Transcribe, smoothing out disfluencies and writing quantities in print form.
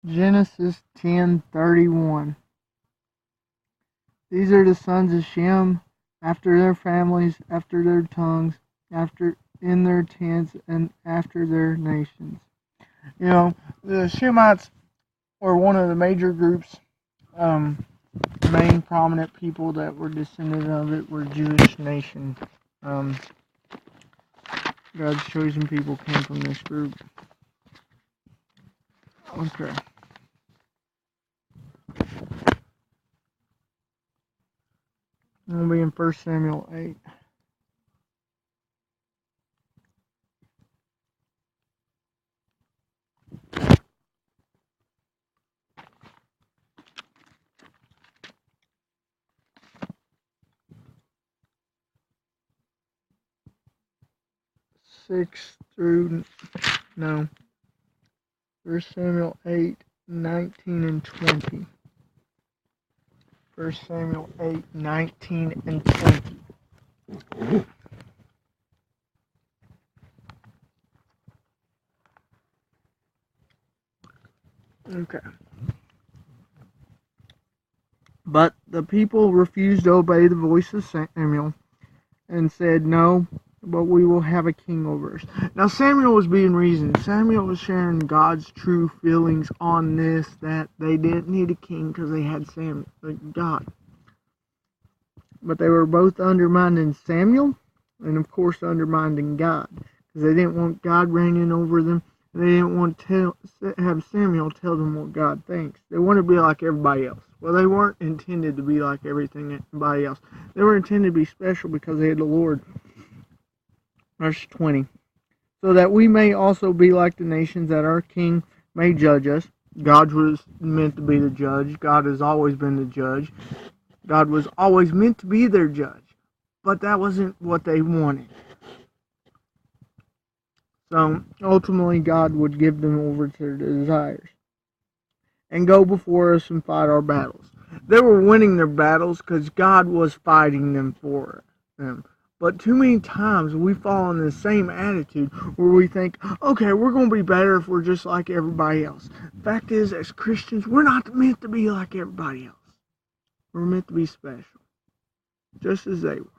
Genesis 10:31. These are the sons of Shem, after their families, after their tongues, after in their tents, and after their nations. The Shemites were one of the major groups. The main prominent people that were descended of it were Jewish nation. Um, God's chosen people came from this group. Okay. We'll be in 1 Samuel 8. First Samuel 8, 19 and 20. 1 Samuel 8, 19 and 20. Okay. But the people refused to obey the voice of Samuel and said, "No, but we will have a king over us." Now Samuel was being reasoned. Samuel was sharing God's true feelings on this, that they didn't need a king because they had God. But they were both undermining Samuel and of course undermining God, because they didn't want God reigning over them. They didn't want to have Samuel tell them what God thinks. They wanted to be like everybody else. Well, they weren't intended to be like everybody else. They were intended to be special because they had the Lord. Verse 20. So that we may also be like the nations, that our king may judge us. God was meant to be the judge. God has always been the judge. God was always meant to be their judge. But that wasn't what they wanted. So ultimately God would give them over to their desires and go before us and fight our battles. They were winning their battles because God was fighting them for them. But too many times we fall in the same attitude where we think, okay, we're going to be better if we're just like everybody else. The fact is, as Christians, we're not meant to be like everybody else. We're meant to be special, just as they were.